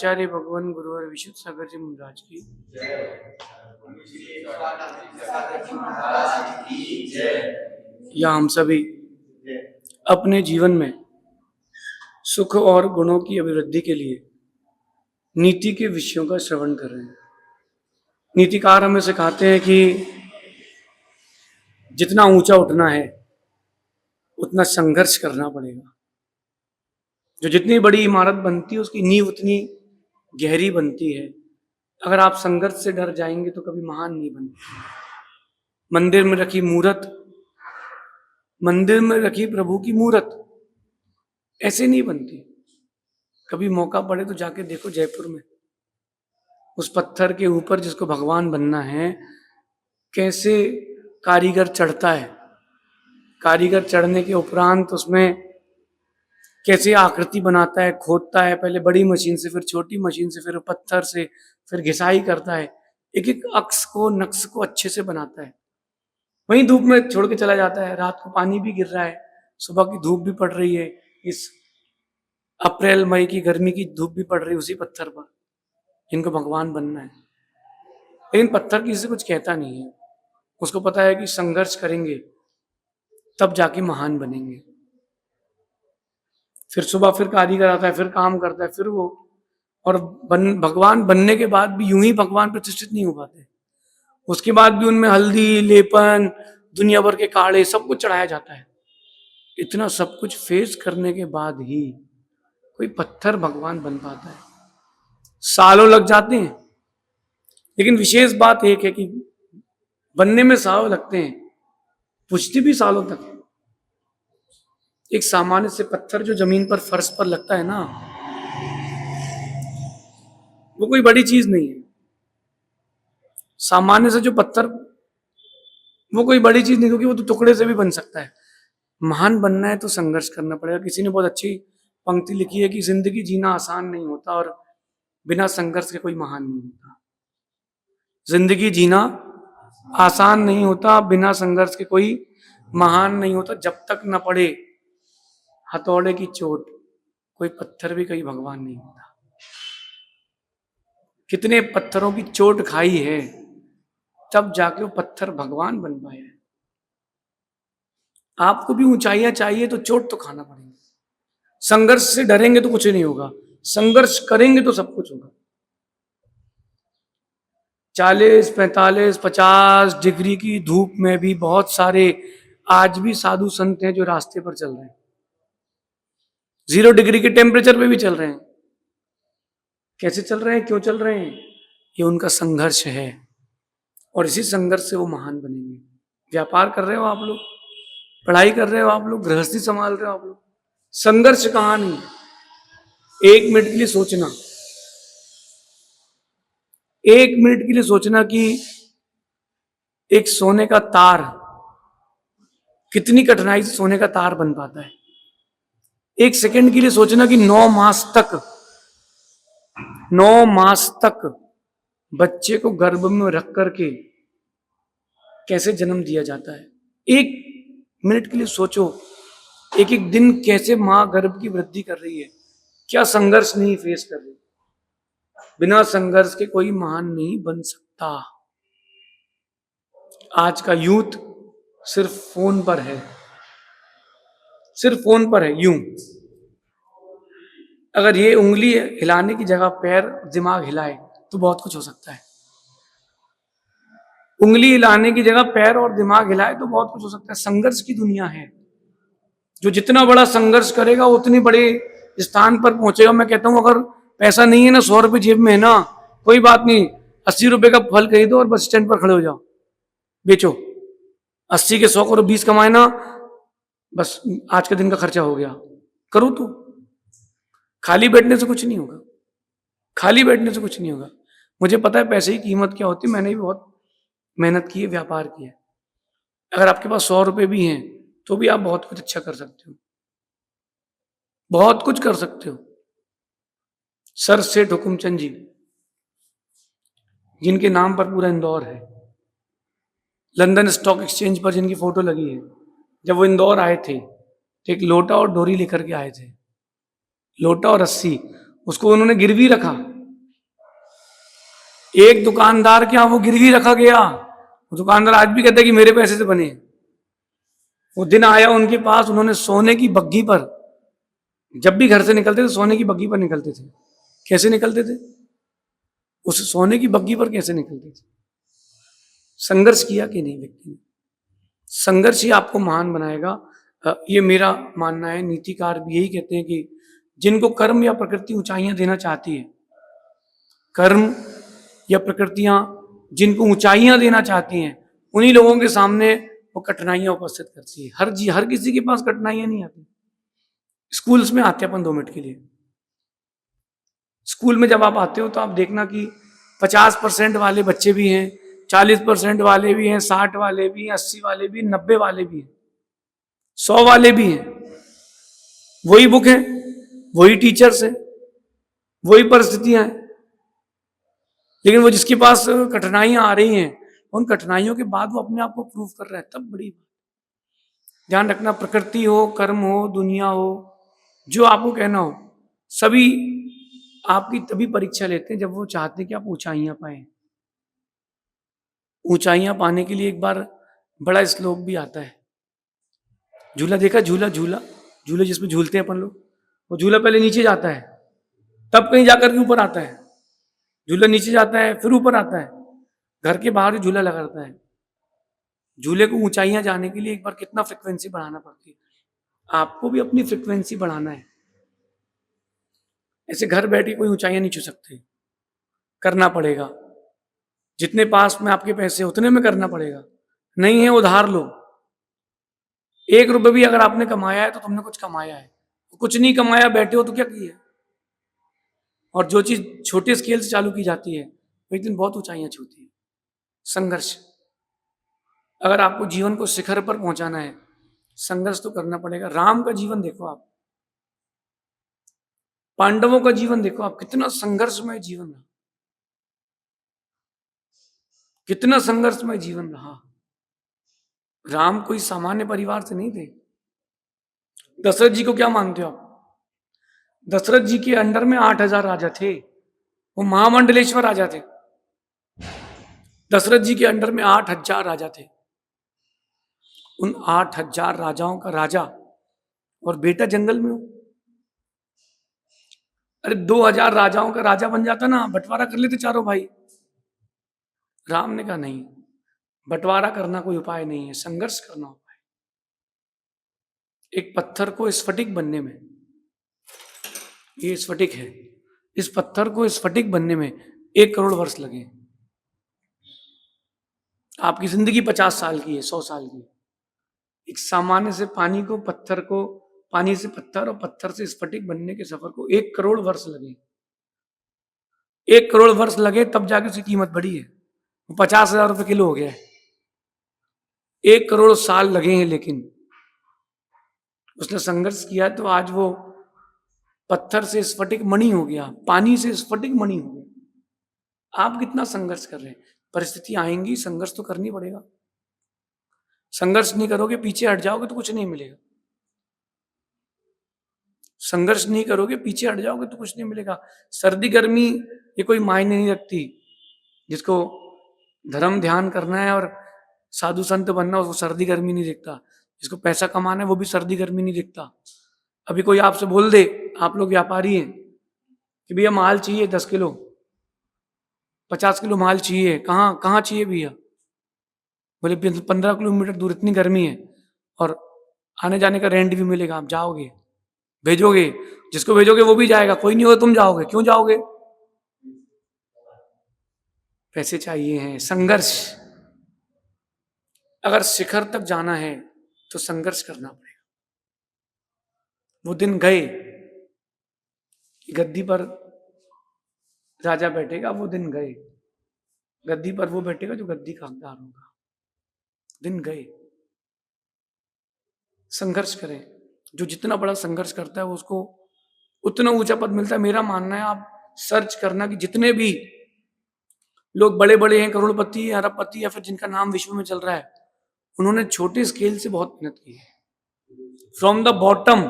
आचार्य भगवान गुरुवर विशुद्ध सागर जी महाराज की। या हम सभी अपने जीवन में सुख और गुणों की अभिवृद्धि के लिए नीति के विषयों का श्रवण कर रहे हैं। नीतिकार हमें सिखाते हैं कि जितना ऊंचा उठना है उतना संघर्ष करना पड़ेगा। जो जितनी बड़ी इमारत बनती है उसकी नींव उतनी गहरी बनती है। अगर आप संघर्ष से डर जाएंगे तो कभी महान नहीं बनते। मंदिर में रखी मूर्त, मंदिर में रखी प्रभु की मूर्त ऐसे नहीं बनती। कभी मौका पड़े तो जाके देखो जयपुर में उस पत्थर के ऊपर जिसको भगवान बनना है कैसे कारीगर चढ़ता है। कारीगर चढ़ने के उपरांत उसमें कैसे आकृति बनाता है, खोदता है, पहले बड़ी मशीन से, फिर छोटी मशीन से, फिर पत्थर से, फिर घिसाई करता है, एक एक अक्ष को नक्श को अच्छे से बनाता है। वहीं धूप में छोड़ के चला जाता है। रात को पानी भी गिर रहा है, सुबह की धूप भी पड़ रही है, इस अप्रैल मई की गर्मी की धूप भी पड़ रही है उसी पत्थर पर। इनको भगवान बनना है, लेकिन पत्थर किसी से कुछ कहता नहीं है। उसको पता है कि संघर्ष करेंगे तब जाके महान बनेंगे। फिर सुबह फिर कारीगर आता है, फिर काम करता है, फिर वो और भगवान बनने के बाद भी यूं ही भगवान प्रतिष्ठित नहीं हो पाते। उसके बाद भी उनमें हल्दी, लेपन, दुनिया भर के काढ़े सब कुछ चढ़ाया जाता है। इतना सब कुछ फेस करने के बाद ही कोई पत्थर भगवान बन पाता है। सालों लग जाते हैं, लेकिन विशेष बात एक है कि बनने में सालों लगते हैं, पुष्टि भी सालों तक है। एक सामान्य से पत्थर जो जमीन पर फर्श पर लगता है ना, वो कोई बड़ी चीज नहीं है। सामान्य से जो पत्थर, वो कोई बड़ी चीज नहीं, क्योंकि वो तो टुकड़े से भी बन सकता है। महान बनना है तो संघर्ष करना पड़ेगा। किसी ने बहुत अच्छी पंक्ति लिखी है कि जिंदगी जीना आसान नहीं होता और बिना संघर्ष के कोई महान नहीं होता। जिंदगी जीना आसान नहीं होता, बिना संघर्ष के कोई महान नहीं होता। जब तक न पड़े हथौड़े की चोट, कोई पत्थर भी कहीं भगवान नहीं होता। कितने पत्थरों की चोट खाई है तब जाके वो पत्थर भगवान बन पाए हैं। आपको भी ऊंचाइयां चाहिए तो चोट तो खाना पड़ेगा। संघर्ष से डरेंगे तो कुछ नहीं होगा, संघर्ष करेंगे तो सब कुछ होगा। 40, 45, 50 डिग्री की धूप में भी बहुत सारे आज भी साधु संत हैं जो रास्ते पर चल रहे हैं। 0 डिग्री के टेम्परेचर पे भी चल रहे हैं। कैसे चल रहे हैं, क्यों चल रहे हैं? ये उनका संघर्ष है और इसी संघर्ष से वो महान बनेंगे। व्यापार कर रहे हो आप लोग, पढ़ाई कर रहे हो आप लोग, गृहस्थी संभाल रहे हो आप लोग, संघर्ष कहां नहीं। 1 मिनट के लिए सोचना, 1 मिनट के लिए सोचना कि एक सोने का तार कितनी कठिनाई से सोने का तार बन पाता है। 1 सेकंड के लिए सोचना कि 9 मास तक बच्चे को गर्भ में रख करके कैसे जन्म दिया जाता है। 1 मिनट के लिए सोचो, एक एक दिन कैसे मां गर्भ की वृद्धि कर रही है, क्या संघर्ष नहीं फेस कर रही। बिना संघर्ष के कोई महान नहीं बन सकता। आज का यूथ सिर्फ फोन पर है, सिर्फ फोन पर है। यूं अगर ये उंगली हिलाने की जगह पैर दिमाग हिलाए तो बहुत कुछ हो सकता है। उंगली हिलाने की जगह पैर और दिमाग हिलाए तो बहुत कुछ हो सकता है। संघर्ष की दुनिया है। जो जितना बड़ा संघर्ष करेगा उतनी बड़े स्थान पर पहुंचेगा। मैं कहता हूं अगर पैसा नहीं है ना, 100 रुपए जेब में है ना, कोई बात नहीं, 80 रुपए का फल खरीदो और बस स्टैंड पर खड़े हो जाओ, बेचो। 80 के 100 करो, 20 कमाए ना, बस आज के दिन का खर्चा हो गया। करो तो। खाली बैठने से कुछ नहीं होगा, खाली बैठने से कुछ नहीं होगा। मुझे पता है पैसे की कीमत क्या होती है, मैंने भी बहुत मेहनत की है, व्यापार किया है। अगर आपके पास 100 रुपए भी हैं तो भी आप बहुत कुछ अच्छा कर सकते हो, बहुत कुछ कर सकते हो। सर सेठ हुकुमचंद जी, जिनके नाम पर पूरा इंदौर है, लंदन स्टॉक एक्सचेंज पर जिनकी फोटो लगी है, जब वो इंदौर आए थे तो एक लोटा और डोरी लेकर के आए थे। लोटा और रस्सी, उसको उन्होंने गिरवी रखा एक दुकानदार के यहाँ वो गिरवी रखा गया, वो दुकानदार आज भी कहता है कि मेरे पैसे से बने। वो दिन आया उनके पास, उन्होंने सोने की बग्घी पर, जब भी घर से निकलते थे सोने की बग्घी पर निकलते थे। कैसे निकलते थे? उस सोने की बग्घी पर कैसे निकलते थे? संघर्ष किया कि नहीं व्यक्ति ने? संघर्ष ही आपको महान बनाएगा। ये मेरा मानना है। नीतिकार भी यही कहते हैं कि जिनको कर्म या प्रकृति ऊंचाइयां देना चाहती है, कर्म या प्रकृतियां जिनको ऊंचाइयां देना चाहती हैं, उन्हीं लोगों के सामने वो कठिनाइयां उपस्थित करती है। हर किसी के पास कठिनाइयां नहीं आती। स्कूल्स में आते हैं अपन 2 मिनट के लिए। स्कूल में जब आप आते हो तो आप देखना कि 50% वाले बच्चे भी हैं, 40% वाले भी हैं, 60 वाले भी हैं, 80 वाले भी, 90 वाले भी हैं, 100 वाले भी हैं। वही बुक है, वही टीचर्स है, वही परिस्थितियां हैं। लेकिन वो जिसके पास कठिनाइयां आ रही हैं, उन कठिनाइयों के बाद वो अपने आप को प्रूव कर रहा है, तब बड़ी बात। ध्यान रखना, प्रकृति हो, कर्म हो, दुनिया हो, जो आपको कहना हो, सभी आपकी तभी परीक्षा लेते हैं जब वो चाहते हैं कि आप ऊंचाइयां पाए। ऊंचाइयां पाने के लिए एक बार बड़ा श्लोक भी आता है। झूला देखा? झूला झूला झूले जिसमें झूलते हैं अपन लोग, वो झूला पहले नीचे जाता है, तब कहीं जाकर के ऊपर आता है। झूला नीचे जाता है, फिर ऊपर आता है। घर के बाहर ही झूला लगा रहता है। झूले को ऊंचाइयां जाने के लिए एक बार कितना फ्रिक्वेंसी बढ़ाना पड़ती है। आपको भी अपनी फ्रिक्वेंसी बढ़ाना है। ऐसे घर बैठे कोई ऊंचाइयां नहीं छू सकते, करना पड़ेगा। जितने पास में आपके पैसे उतने में करना पड़ेगा। नहीं है उधार लो। 1 रुपए भी अगर आपने कमाया है तो तुमने कुछ कमाया है। कुछ नहीं कमाया, बैठे हो तो क्या किया? और जो चीज छोटे स्केल से चालू की जाती है वो एक दिन बहुत ऊंचाइयां छूती है। संघर्ष, अगर आपको जीवन को शिखर पर पहुंचाना है, संघर्ष तो करना पड़ेगा। राम का जीवन देखो आप, पांडवों का जीवन देखो आप, कितना संघर्षमय जीवन रहा, कितना संघर्षमय जीवन रहा। राम कोई सामान्य परिवार से नहीं थे। दशरथ जी को क्या मानते हो आप? दशरथ जी के अंडर में 8000 राजा थे, वो महामंडलेश्वर राजा थे। दशरथ जी के अंडर में 8000 राजा थे। उन 8000 राजाओं का राजा और बेटा जंगल में हो। अरे 2000 राजाओं का राजा बन जाता ना, बंटवारा कर लेते चारों भाई। राम ने कहा नहीं, बंटवारा करना कोई उपाय नहीं है, संघर्ष करना उपाय। एक पत्थर को स्फटिक बनने में, ये स्फटिक है, इस पत्थर को स्फटिक बनने में 1 करोड़ वर्ष लगे। आपकी जिंदगी 50 साल की है, 100 साल की। एक सामान्य से पानी को, पत्थर को, पानी से पत्थर और पत्थर से स्फटिक बनने के सफर को 1 करोड़ वर्ष लगे। 1 करोड़ वर्ष लगे तब जाके उसकी कीमत बढ़ी है, वो 50,000 रुपए किलो हो गया है। 1 करोड़ साल लगे हैं, लेकिन उसने संघर्ष किया तो आज वो पत्थर से स्फटिक मणि हो गया, पानी से स्फटिक मणि हो गया। आप कितना संघर्ष कर रहे हैं? परिस्थिति आएंगी, संघर्ष तो करनी पड़ेगा। संघर्ष नहीं करोगे, पीछे हट जाओगे तो कुछ नहीं मिलेगा। संघर्ष नहीं करोगे, पीछे हट जाओगे तो कुछ नहीं मिलेगा। सर्दी गर्मी ये कोई मायने नहीं रखती। जिसको धर्म ध्यान करना है और साधु संत बनना, उसको सर्दी गर्मी नहीं दिखता। जिसको पैसा कमाना है वो भी सर्दी गर्मी नहीं दिखता। अभी कोई आपसे बोल दे, आप लोग व्यापारी हैं, कि भैया माल चाहिए 10 किलो, 50 किलो माल चाहिए, कहाँ कहाँ चाहिए भैया? बोले 15 किलोमीटर दूर, इतनी गर्मी है और आने जाने का रेंट भी मिलेगा, आप जाओगे? भेजोगे? जिसको भेजोगे वो भी जाएगा, कोई नहीं होगा तुम जाओगे। क्यों जाओगे? पैसे चाहिए हैं। संघर्ष, अगर शिखर तक जाना है तो संघर्ष करना पड़ेगा। वो दिन गए कि गद्दी पर राजा बैठेगा, वो दिन गए। गद्दी पर वो बैठेगा जो गद्दी का हकदार होगा। दिन गए। संघर्ष करें। जो जितना बड़ा संघर्ष करता है वो उसको उतना ऊंचा पद मिलता है। मेरा मानना है, आप सर्च करना कि जितने भी लोग बड़े बड़े हैं, करोड़पति, अरबपति, या फिर जिनका नाम विश्व में चल रहा है, उन्होंने छोटे स्केल से बहुत मेहनत की है, फ्रॉम द बॉटम।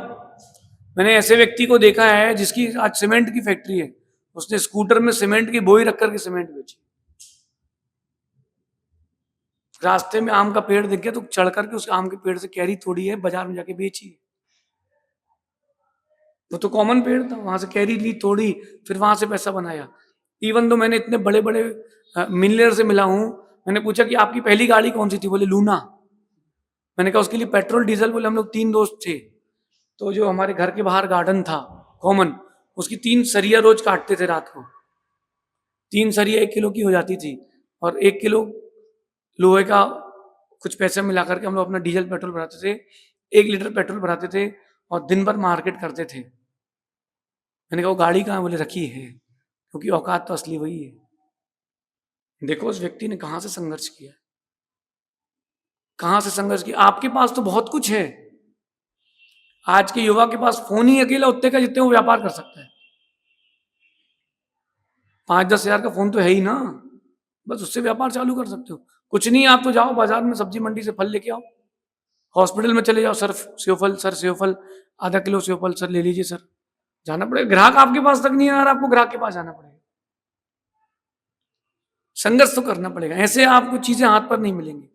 मैंने ऐसे व्यक्ति को देखा है जिसकी आज सीमेंट की फैक्ट्री है, उसने स्कूटर में सीमेंट की बोई रख करके सीमेंट बेची। रास्ते में आम का पेड़ दिख गया तो चढ़ करके उस आम के पेड़ से कैरी तोड़ी है, बाजार में जाके बेची। वो तो कॉमन पेड़ था, वहां से कैरी ली, तोड़ी, फिर वहां से पैसा बनाया। इवन तो मैंने इतने बड़े बड़े मिलियनर से मिला हूं, मैंने पूछा कि आपकी पहली गाड़ी कौन सी थी, बोले लूना। मैंने कहा उसके लिए पेट्रोल डीजल, बोले हम लोग 3 दोस्त थे, तो जो हमारे घर के बाहर गार्डन था कॉमन, उसकी 3 सरिया रोज काटते थे रात को। 3 सरिया 1 किलो की हो जाती थी, और 1 किलो लोहे का कुछ पैसे मिला करके हम लोग अपना डीजल पेट्रोल भराते थे। 1 लीटर पेट्रोल भराते थे और दिन भर मार्केट करते थे। मैंने कहा वो गाड़ी कहाँ है, बोले रखी है, क्योंकि औकात तो असली वही है। देखो उस व्यक्ति ने कहां से संघर्ष किया, कहां से संघर्ष किया। आपके पास तो बहुत कुछ है। आज के युवा के पास फोन ही अकेला उतने का जितने वो व्यापार कर सकता है। 5-10 हजार का फोन तो है ही ना, बस उससे व्यापार चालू कर सकते हो। कुछ नहीं, आप तो जाओ बाजार में सब्जी मंडी से फल लेके आओ, हॉस्पिटल में चले जाओ, सर सेवफल, सर सेवफल आधा किलो सेवफल सर ले लीजिए सर। जाना पड़ेगा, ग्राहक आपके पास तक नहीं आ रहा, आपको ग्राहक के पास जाना पड़ेगा। संघर्ष तो करना पड़ेगा, ऐसे आपको चीजें हाथ पर नहीं मिलेंगी।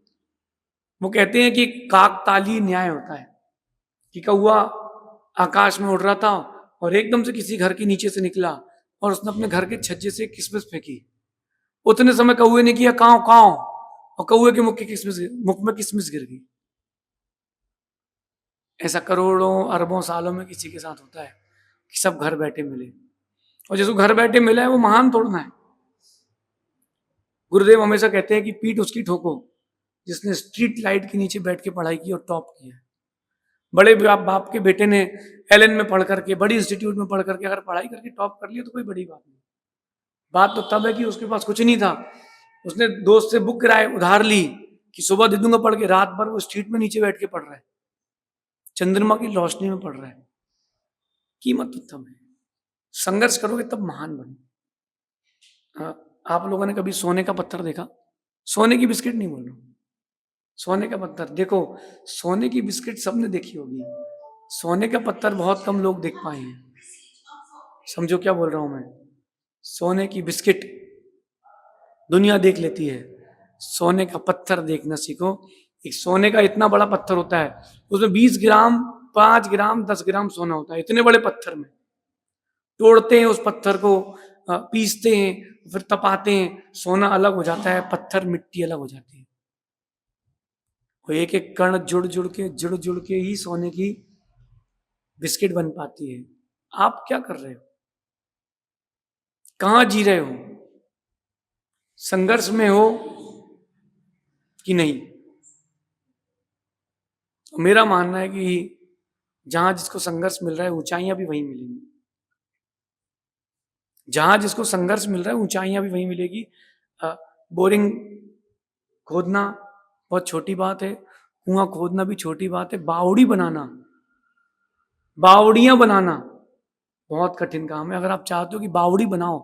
वो कहते हैं कि काकतालीय न्याय होता है कि कौआ आकाश में उड़ रहा था और एकदम से किसी घर के नीचे से निकला और उसने अपने घर के छज्जे से किसमिस फेंकी। उतने समय कौए ने किया काव काव, और कौए के मुख में किसमिस गिर गई। ऐसा करोड़ों अरबों सालों में किसी के साथ होता है कि सब घर बैठे मिले, और जिसको घर बैठे मिला है वो महान तोड़ना है। गुरुदेव हमेशा कहते हैं कि पीठ उसकी ठोको जिसने स्ट्रीट लाइट के नीचे बैठ के पढ़ाई की और टॉप किया। बड़े बाप के बेटे ने एलन में पढ़ करके, बड़ी इंस्टीट्यूट में पढ़ करके अगर पढ़ाई करके टॉप कर लिया तो कोई बड़ी बात नहीं। बात तो तब है कि उसके पास कुछ नहीं था, उसने दोस्त से बुक किराए उधार ली कि सुबह दे दूंगा पढ़ के, रात भर वो स्ट्रीट में नीचे बैठ के पढ़ रहा है, चंद्रमा की रोशनी में पढ़ रहा है। कीमत तो तब है, संघर्ष करोगे तब महान बनो। आप लोगों ने कभी सोने का पत्थर देखा? सोने की बिस्किट नहीं बोल रहा हूं, सोने का पत्थर देखो। सोने की बिस्किट सबने देखी होगी, सोने का पत्थर बहुत कम लोग देख पाए हैं। समझो क्या बोल रहा हूं मैं। सोने की बिस्किट दुनिया देख लेती है, सोने का पत्थर देखना सीखो। एक सोने का इतना बड़ा पत्थर होता है, उसमें 20 ग्राम, 5 ग्राम, 10 ग्राम सोना होता है। इतने बड़े पत्थर में तोड़ते हैं, उस पत्थर को पीसते हैं, फिर तपाते हैं, सोना अलग हो जाता है, पत्थर मिट्टी अलग हो जाती है। वो एक एक कण जुड़ जुड़ के ही सोने की बिस्किट बन पाती है। आप क्या कर रहे हो? कहां जी रहे हो? संघर्ष में हो कि नहीं? मेरा मानना है कि जहां जिसको संघर्ष मिल रहा है ऊंचाइयां भी वहीं मिलेंगी। जहां जिसको संघर्ष मिल रहा है ऊंचाइयां भी वहीं मिलेगी। बोरिंग खोदना बहुत छोटी बात है, कुआं खोदना भी छोटी बात है, बावड़ी बनाना, बावड़ियां बनाना बहुत कठिन काम है। अगर आप चाहते हो कि बावड़ी बनाओ,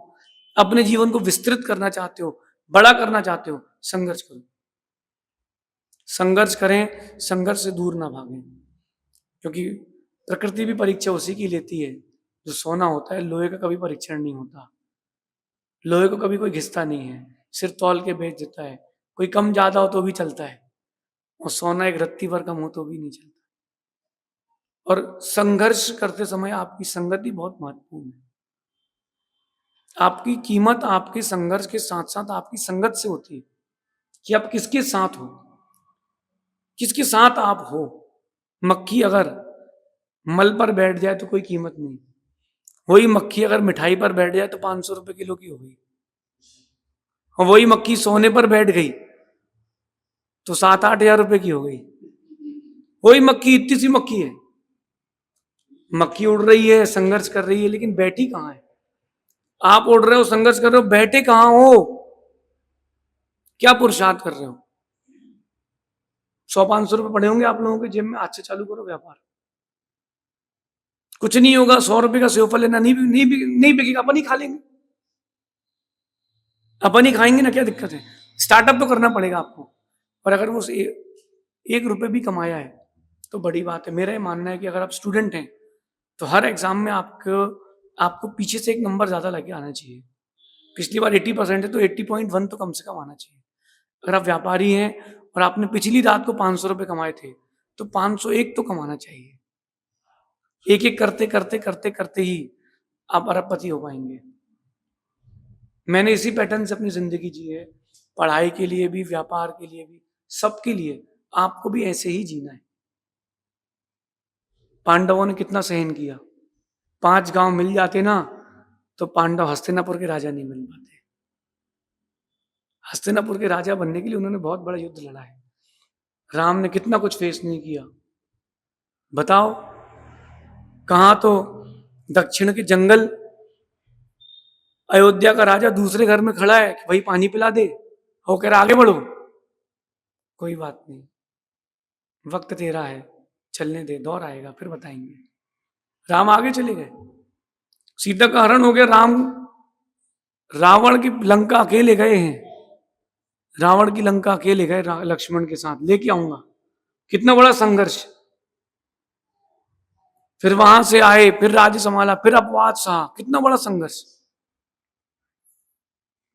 अपने जीवन को विस्तृत करना चाहते हो, बड़ा करना चाहते हो, संघर्ष करो। संघर्ष करें, संघर्ष से दूर ना भागें, क्योंकि प्रकृति भी परीक्षा उसी की लेती है। जो सोना होता है, लोहे का कभी परीक्षण नहीं होता, लोहे को कभी कोई घिसता नहीं है, सिर तौल के बेच देता है। कोई कम ज्यादा हो तो भी चलता है, और सोना एक रत्ती भर कम हो तो भी नहीं चलता। और संघर्ष करते समय आपकी संगति बहुत महत्वपूर्ण है। आपकी कीमत आपके संघर्ष के साथ साथ आपकी संगत से होती है, कि आप किसके साथ हो, किसके साथ आप हो। मक्खी अगर मल पर बैठ जाए तो कोई कीमत नहीं, वही मक्खी अगर मिठाई पर बैठ जाए तो 500 रुपए किलो की हो गई, और वही मक्खी सोने पर बैठ गई तो 7-8 हजार रुपए की हो गई। वही मक्खी, इतनी सी मक्खी है, मक्खी उड़ रही है, संघर्ष कर रही है, लेकिन बैठी कहां है? आप उड़ रहे हो, संघर्ष कर रहे हो, बैठे कहां हो? क्या पुरुषार्थ कर रहे हो? 100-500 रुपए पड़े होंगे आप लोगों के जेब में, आज से चालू करो व्यापार। कुछ नहीं होगा, 100 रुपए का सेवफल लेना, नहीं बिकेगा, अपन ही खा लेंगे, अपन ही खाएंगे ना, क्या दिक्कत है? स्टार्टअप तो करना पड़ेगा आपको, और अगर वो 1 रुपए भी कमाया है तो बड़ी बात है। मेरा ये मानना है कि अगर आप स्टूडेंट हैं तो हर एग्जाम में आपको पीछे से 1 नंबर ज्यादा लेके आना चाहिए। पिछली बार 80% है तो 80.1 तो कम से कम आना चाहिए। अगर आप व्यापारी हैं और आपने पिछली रात को 500 रुपए कमाए थे, तो 501 तो कमाना चाहिए। एक एक करते करते करते करते ही आप अरबपति हो पाएंगे। मैंने इसी पैटर्न से अपनी जिंदगी जी है, पढ़ाई के लिए भी, व्यापार के लिए भी, सबके लिए। आपको भी ऐसे ही जीना है। पांडवों ने कितना सहन किया। 5 गांव मिल जाते ना, तो पांडव हस्तिनापुर के राजा नहीं मिल पाते। हस्तिनापुर के राजा बनने के लिए उन्होंने बहुत बड़ा युद्ध लड़ा है। राम ने कितना कुछ फेस नहीं किया, बताओ। कहां तो दक्षिण के जंगल, अयोध्या का राजा दूसरे घर में खड़ा है कि भाई पानी पिला दे, हो कह रहा आगे बढ़ो। कोई बात नहीं, वक्त तेरा है, चलने दे, दौर आएगा फिर बताएंगे। राम आगे चले गए, सीता का हरण हो गया। राम रावण की लंका अकेले गए हैं, रावण की लंका अकेले गए लक्ष्मण के साथ, लेके आऊंगा। कितना बड़ा संघर्ष। फिर वहां से आए, फिर राज्य संभाला, फिर अपवाद सहा, कितना बड़ा संघर्ष।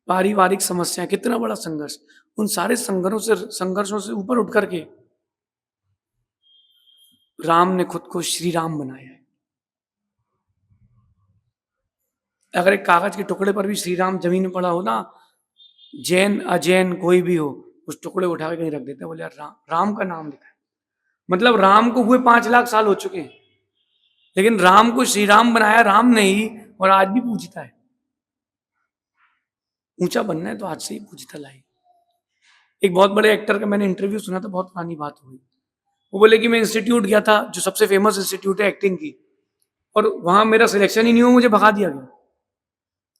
पारिवारिक समस्याएं, कितना बड़ा संघर्ष। उन सारे संघर्षों से ऊपर उठ करके राम ने खुद को श्री राम बनाया है। अगर एक कागज के टुकड़े पर भी श्री राम जमीन में पड़ा हो ना, जैन अजैन कोई भी हो, उस टुकड़े उठा के कहीं रख देते हैं, बोले यार राम का नाम लिखा है। मतलब राम को हुए 5 लाख साल हो चुके हैं, लेकिन राम को श्री राम बनाया राम ने ही, और आज भी पूजता है। ऊंचा बनना है तो आज से ही पूजता लाई। एक बहुत बड़े एक्टर का मैंने इंटरव्यू सुना था, बहुत पुरानी बात हुई। वो बोले कि मैं इंस्टीट्यूट गया था, जो सबसे फेमस इंस्टीट्यूट है एक्टिंग की, और वहां मेरा सिलेक्शन ही नहीं हुआ, मुझे भगा दिया गया।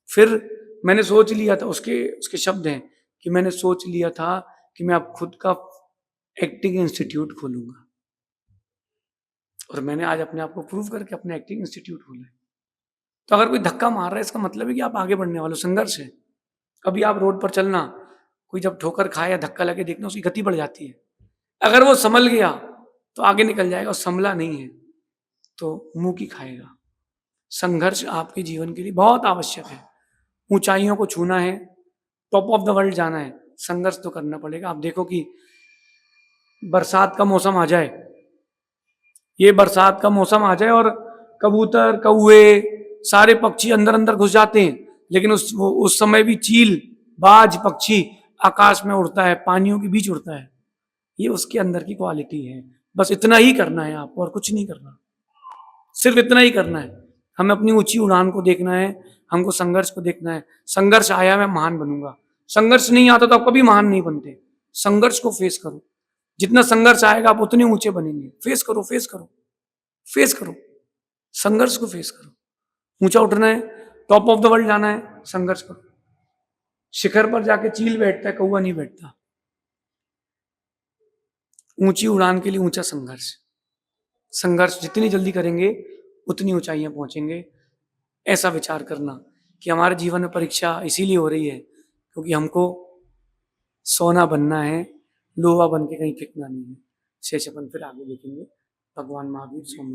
फिर मैंने सोच लिया था, उसके शब्द हैं कि मैंने सोच लिया था कि मैं अब खुद का एक्टिंग इंस्टीट्यूट खोलूंगा, और मैंने आज अपने आप को प्रूव करके अपने एक्टिंग इंस्टीट्यूट खोला है। तो अगर कोई धक्का मार रहा है, इसका मतलब है कि आप आगे बढ़ने वाले, संघर्ष है। कभी आप रोड पर चलना, कोई जब ठोकर खाए या धक्का लगे देखना, उसकी गति बढ़ जाती है। अगर वो संभल गया तो आगे निकल जाएगा, और संभला नहीं है तो मुंह की खाएगा। संघर्ष आपके जीवन के लिए बहुत आवश्यक है। ऊंचाइयों को छूना है, टॉप ऑफ द वर्ल्ड जाना है, संघर्ष तो करना पड़ेगा। आप देखो कि बरसात का मौसम आ जाए, ये बरसात का मौसम आ जाए और कबूतर, कौवे, सारे पक्षी अंदर अंदर घुस जाते हैं, लेकिन उस समय भी चील, बाज पक्षी आकाश में उड़ता है, पानियों के बीच उड़ता है। ये उसके अंदर की क्वालिटी है। बस इतना ही करना है आपको, और कुछ नहीं करना, सिर्फ इतना ही करना है। हमें अपनी ऊंची उड़ान को देखना है, हमको संघर्ष को देखना है। संघर्ष आया, मैं महान बनूंगा। संघर्ष नहीं आता तो आप कभी महान नहीं बनते। संघर्ष को फेस करो, जितना संघर्ष आएगा आप उतने ऊंचे बनेंगे। फेस करो, फेस करो, फेस करो, संघर्ष को फेस करो। ऊंचा उठना है, टॉप ऑफ द वर्ल्ड जाना है, संघर्ष करो। शिखर पर जाके चील बैठता है, कौवा नहीं बैठता। ऊंची उड़ान के लिए ऊंचा संघर्ष। संघर्ष जितनी जल्दी करेंगे उतनी ऊंचाइयां पहुंचेंगे। ऐसा विचार करना कि हमारे जीवन में परीक्षा इसीलिए हो रही है क्योंकि हमको सोना बनना है, लोहा बन के कहीं फेंकना नहीं है। शेष अपन फिर आगे देखेंगे। भगवान महावीर स्वामी।